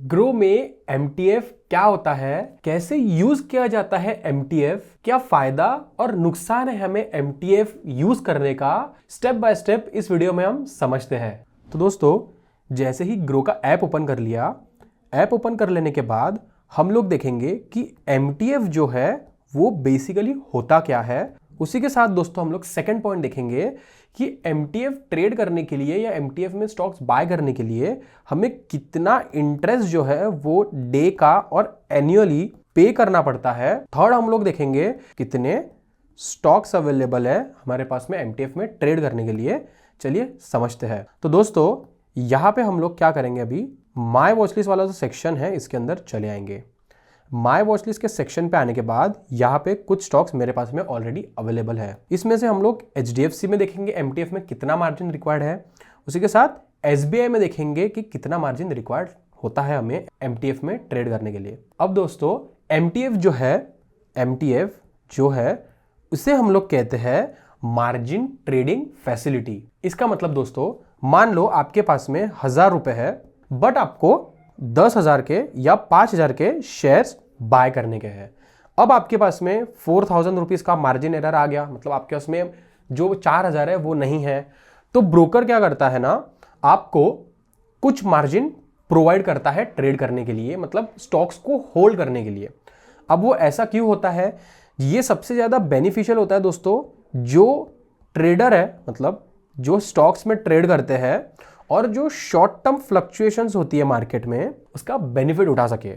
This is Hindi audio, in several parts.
ग्रो में एमटीएफ क्या होता है, कैसे यूज किया जाता है एमटीएफ, क्या फायदा और नुकसान है हमें एमटीएफ यूज करने का, स्टेप बाय स्टेप इस वीडियो में हम समझते हैं। तो दोस्तों, जैसे ही ग्रो का ऐप ओपन कर लिया, ऐप ओपन कर लेने के बाद हम लोग देखेंगे कि एमटीएफ जो है वो बेसिकली होता क्या है। उसी के साथ दोस्तों हम लोग सेकंड पॉइंट देखेंगे कि एमटीएफ ट्रेड करने के लिए या एमटीएफ में स्टॉक्स बाय करने के लिए हमें कितना इंटरेस्ट जो है वो डे का और एनुअली पे करना पड़ता है। थर्ड हम लोग देखेंगे कितने स्टॉक्स अवेलेबल है हमारे पास में एमटीएफ में ट्रेड करने के लिए। चलिए समझते हैं। तो दोस्तों यहां पे हम लोग क्या करेंगे, अभी माय वॉचलिस्ट वाला जो सेक्शन है इसके अंदर चले आएंगे। माय वॉचलिस्ट के सेक्शन पे आने के बाद यहाँ पे कुछ स्टॉक्स मेरे पास में ऑलरेडी अवेलेबल है। इसमें से हम लोग एचडीएफसी में देखेंगे एमटीएफ में कितना मार्जिन रिक्वायर्ड है, उसी के साथ एसबीआई में देखेंगे कि कितना मार्जिन रिक्वायर्ड होता है हमें एमटीएफ में ट्रेड करने के लिए। अब दोस्तों एमटीएफ जो है उसे हम लोग कहते हैं मार्जिन ट्रेडिंग फैसिलिटी। इसका मतलब दोस्तों, मान लो आपके पास में 1000 रुपए है, बट आपको 10,000 के या 5,000 के शेयर्स बाय करने के हैं। अब आपके पास में 4,000 रुपीज का मार्जिन एरर आ गया, मतलब आपके पास में जो 4,000 है वो नहीं है। तो ब्रोकर क्या करता है ना, आपको कुछ मार्जिन प्रोवाइड करता है ट्रेड करने के लिए, मतलब स्टॉक्स को होल्ड करने के लिए। अब वो ऐसा क्यों होता है, ये सबसे ज्यादा बेनिफिशियल होता है दोस्तों जो ट्रेडर है, मतलब जो स्टॉक्स में ट्रेड करते हैं और जो शॉर्ट टर्म फ्लक्चुएशंस होती है मार्केट में उसका बेनिफिट उठा सके।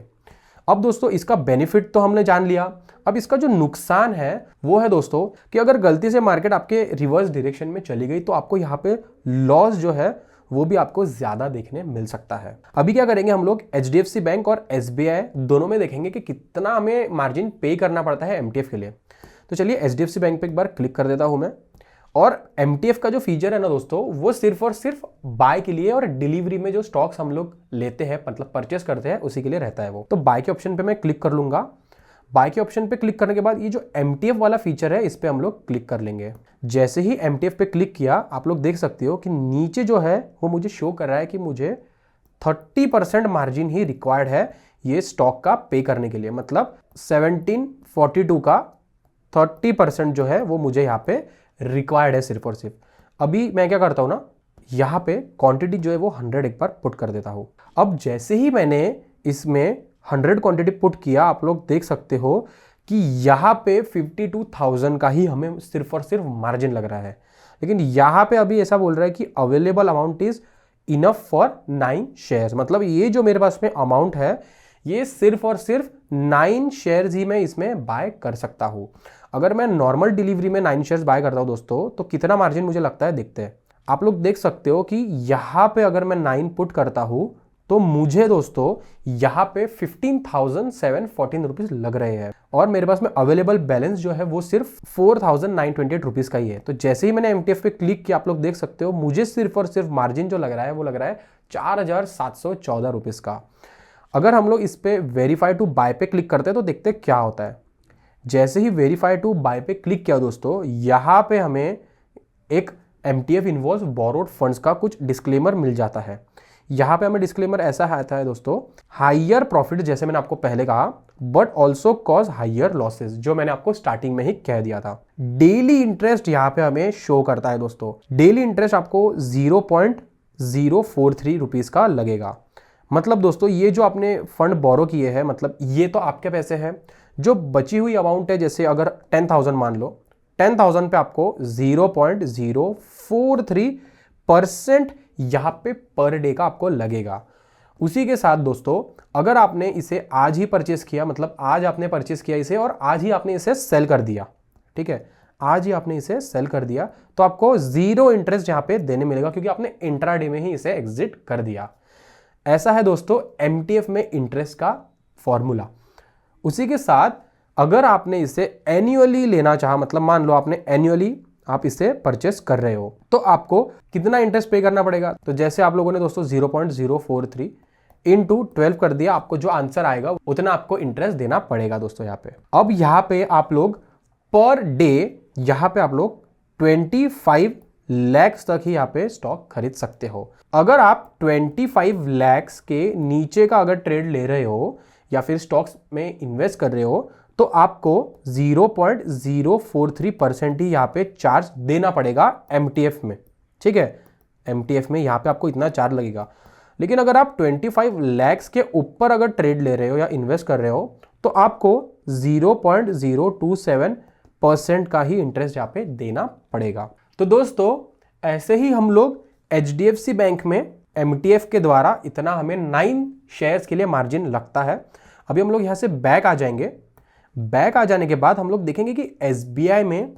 अब दोस्तों इसका बेनिफिट तो हमने जान लिया। अब इसका जो नुकसान है वो है दोस्तों कि अगर गलती से मार्केट आपके रिवर्स डायरेक्शन में चली गई तो आपको यहाँ पे लॉस जो है वो भी आपको ज्यादा देखने मिल सकता है। अभी क्या करेंगे, हम लोग एचडीएफसी बैंक और एसबीआई दोनों में देखेंगे कि कितना हमें मार्जिन पे करना पड़ता है एमटीएफ के लिए। तो चलिए एचडीएफसी बैंक पे एक बार क्लिक कर देता हूं मैं। और एमटीएफ का जो फीचर है ना दोस्तों, वो सिर्फ और सिर्फ बाय के लिए और डिलीवरी में जो स्टॉक्स हम लोग लेते हैं, मतलब परचेस करते हैं, उसी के लिए रहता है वो। तो बाय के ऑप्शन पे मैं क्लिक कर लूंगा। बाय के ऑप्शन पे क्लिक करने के बाद ये जो एमटीएफ वाला फीचर है इस पे हम लोग क्लिक कर लेंगे। जैसे ही एमटीएफ पे क्लिक किया, आप लोग देख सकते हो कि नीचे जो है वो मुझे शो कर रहा है कि मुझे 30% मार्जिन ही रिक्वायर्ड है ये स्टॉक का पे करने के लिए, मतलब 1742 का 30% जो है वो मुझे यहाँ पे रिक्वायर्ड है सिर्फ और सिर्फ। अभी मैं क्या करता हूं ना, यहां पे क्वांटिटी जो है वो 100 एक बार पुट कर देता हूं। अब जैसे ही मैंने इसमें 100 क्वांटिटी पुट किया, आप लोग देख सकते हो कि यहां पे 52,000 का ही हमें सिर्फ और सिर्फ मार्जिन लग रहा है। लेकिन यहां पे अभी ऐसा बोल रहा है कि available amount is enough for 9 shares, मतलब ये जो मेरे पास में अमाउंट है ये सिर्फ और सिर्फ 9 शेयर्स ही मैं इसमें बाय कर सकता हूं। अगर मैं नॉर्मल डिलीवरी में 9 शेयर्स बाय करता हूं दोस्तों, तो कितना मार्जिन मुझे लगता है देखते हैं। आप लोग देख सकते हो कि यहां पे अगर मैं 9 पुट करता हूं तो मुझे दोस्तों यहां पे 15,714 रुपीज लग रहे हैं और मेरे पास में अवेलेबल बैलेंस जो है वो सिर्फ 4,928 रुपीज का ही है। तो जैसे ही मैंने एमटीएफ पे क्लिक किया, आप लोग देख सकते हो मुझे सिर्फ और सिर्फ मार्जिन जो लग रहा है वो लग रहा है 4,714 रुपीज का। अगर हम लोग इस पे वेरीफाई टू बाय पे क्लिक करते हैं तो देखते हैं क्या होता है। जैसे ही वेरीफाई टू बाय पे क्लिक किया दोस्तों, यहां पे हमें एक एमटीएफ इन्वॉल्व बोरोड फंड्स का कुछ डिस्क्लेमर मिल जाता है। यहां पे हमें डिस्क्लेमर ऐसा आता है दोस्तों, हायर प्रॉफिट जैसे मैंने आपको पहले कहा, but also cause higher losses, जो मैंने आपको स्टार्टिंग में ही कह दिया था। डेली इंटरेस्ट यहां पे हमें शो करता है दोस्तों। डेली इंटरेस्ट आपको 0.043 रुपीज का लगेगा। मतलब दोस्तों ये जो आपने फंड बोरो किए हैं, मतलब ये तो आपके पैसे हैं। जो बची हुई अमाउंट है, जैसे अगर 10,000 मान लो, 10,000 पे आपको 0.043% यहां पे पर डे का आपको लगेगा। उसी के साथ दोस्तों अगर आपने इसे आज ही परचेस किया, मतलब आज आपने परचेस किया इसे और आज ही आपने इसे सेल कर दिया, ठीक है, आज ही आपने इसे सेल कर दिया, तो आपको 0 इंटरेस्ट यहां पे देने मिलेगा क्योंकि आपने इंट्राडे में ही इसे एग्जिट कर दिया। ऐसा है दोस्तों एमटीएफ में इंटरेस्ट का फॉर्मूला। उसी के साथ अगर आपने इसे एनुअली लेना चाहा, मतलब मान लो आपने एनुअली आप इसे परचेस कर रहे हो, तो आपको कितना इंटरेस्ट पे करना पड़ेगा। तो जैसे आप लोगों ने दोस्तों 0.043 इंटू 12 कर दिया, आपको जो आंसर आएगा उतना आपको इंटरेस्ट देना पड़ेगा दोस्तों यहाँ पे। अब यहाँ पे आप लोग पर डे यहाँ पे आप लोग 25 लाख तक ही यहाँ पे स्टॉक खरीद सकते हो। अगर आप 25 लाख के नीचे का अगर ट्रेड ले रहे हो या फिर स्टॉक्स में इन्वेस्ट कर रहे हो तो आपको 0.043% ही यहाँ पे चार्ज देना पड़ेगा MTF में, ठीक है। MTF में यहाँ पे आपको इतना चार्ज लगेगा। लेकिन अगर आप 25 लाख के ऊपर अगर ट्रेड ले रहे हो या इन्वेस्ट कर रहे हो तो आपको 0.027% का ही इंटरेस्ट यहाँ पे देना पड़ेगा। तो दोस्तों ऐसे ही हम लोग HDFC बैंक में MTF के द्वारा इतना हमें 9 शेयर्स के लिए मार्जिन लगता है। अभी हम लोग यहाँ से बैक आ जाएंगे। बैक आ जाने के बाद हम लोग देखेंगे कि SBI में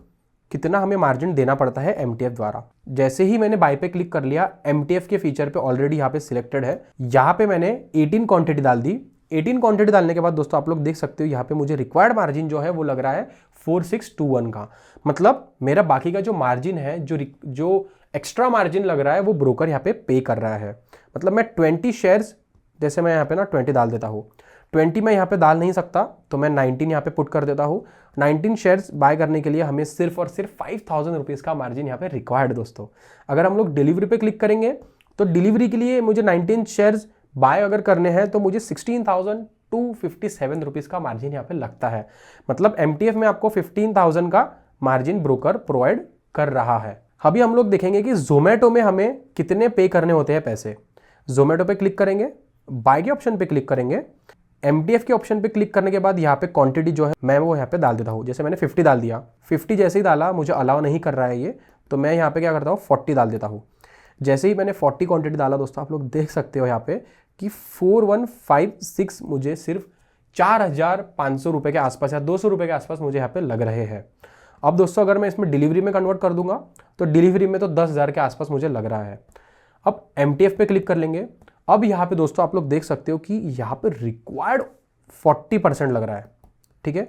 कितना हमें मार्जिन देना पड़ता है MTF द्वारा। जैसे ही मैंने बाय पे क्लिक कर लिया, MTF के फीचर पे ऑलरेडी यहाँ पे सिलेक्टेड है। यहाँ पे मैंने 18 क्वांटिटी डाल दी। 18 क्वांटिटी डालने के बाद दोस्तों आप लोग देख सकते हो यहाँ पे मुझे रिक्वायर्ड मार्जिन जो है वो लग रहा है 4621 का। मतलब मेरा बाकी का जो मार्जिन है, जो एक्स्ट्रा मार्जिन लग रहा है वो ब्रोकर यहाँ पे कर रहा है। मतलब मैं 20 शेयर्स, जैसे मैं यहाँ पे ना 20 डाल देता हूँ, 20 मैं यहाँ पे डाल नहीं सकता तो मैं 19 यहाँ पे पुट कर देता हूँ। 19 शेयर्स बाय करने के लिए हमें सिर्फ और सिर्फ 5000 रुपीज़ का मार्जिन यहाँ पे रिक्वायर्ड है दोस्तों। अगर हम लोग डिलीवरी पे क्लिक करेंगे तो डिलीवरी के लिए मुझे 19 शेयर्स बाय अगर करने हैं तो मुझे 16,257 रुपीज़ का मार्जिन यहाँ पे लगता है। मतलब MTF में आपको 15,000 का मार्जिन ब्रोकर प्रोवाइड कर रहा है। अभी हम लोग देखेंगे कि जोमेटो में हमें कितने पे करने होते हैं पैसे। जोमेटो पे क्लिक करेंगे, बाय के ऑप्शन पे क्लिक करेंगे, MTF के ऑप्शन पे क्लिक करने के बाद यहाँ पे क्वांटिटी जो है मैं वो यहाँ पे डाल देता हूँ। जैसे मैंने 50 डाल दिया, 50 जैसे ही डाला मुझे अलाउ नहीं कर रहा है ये, तो मैं यहाँ पे क्या करता हूँ 40 डाल देता हूँ। जैसे ही मैंने 40 क्वांटिटी डाला दोस्तों आप लोग देख सकते हो यहाँ पे कि 4156 मुझे सिर्फ 4500 रुपये के आसपास या 200 रुपये के आसपास मुझे यहाँ पे लग रहे हैं। अब दोस्तों अगर मैं इसमें डिलीवरी में कन्वर्ट कर दूंगा तो डिलीवरी में तो 10,000 के आसपास मुझे लग रहा है। अब MTF पे क्लिक कर लेंगे। अब यहाँ पे दोस्तों आप लोग देख सकते हो कि यहाँ पे रिक्वायर्ड 40% लग रहा है, ठीक है।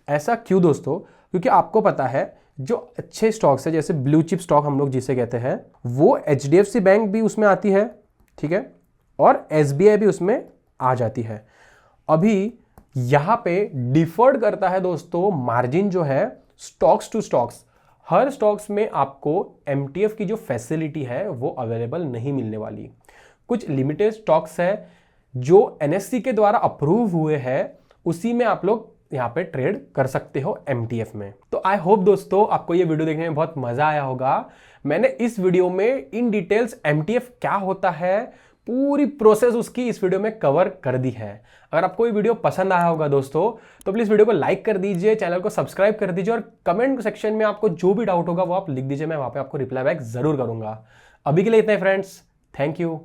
ऐसा क्यों दोस्तों? क्योंकि आपको पता है जो अच्छे स्टॉक्स है, जैसे ब्लू चिप स्टॉक हम लोग जिसे कहते हैं, वो HDFC बैंक भी उसमें आती है, ठीक है, और SBI भी उसमें आ जाती है। अभी यहाँ पे डिफर्ड करता है दोस्तों मार्जिन जो है स्टॉक्स टू स्टॉक्स। हर स्टॉक्स में आपको MTF की जो फैसिलिटी है वो अवेलेबल नहीं मिलने वाली। कुछ लिमिटेड स्टॉक्स है जो NSE के द्वारा अप्रूव हुए हैं, उसी में आप लोग यहाँ पे ट्रेड कर सकते हो MTF में। तो आई होप दोस्तों आपको ये वीडियो देखने में बहुत मजा आया होगा। मैंने इस वीडियो में इन डिटेल्स MTF क्या होता है, पूरी प्रोसेस उसकी इस वीडियो में कवर कर दी है। अगर आपको ये वीडियो पसंद आया होगा दोस्तों तो प्लीज वीडियो को लाइक कर दीजिए, चैनल को सब्सक्राइब कर दीजिए और कमेंट सेक्शन में आपको जो भी डाउट होगा वो आप लिख दीजिए, मैं वहां पे आपको रिप्लाई बैक जरूर करूंगा। अभी के लिए इतना ही फ्रेंड्स, थैंक यू।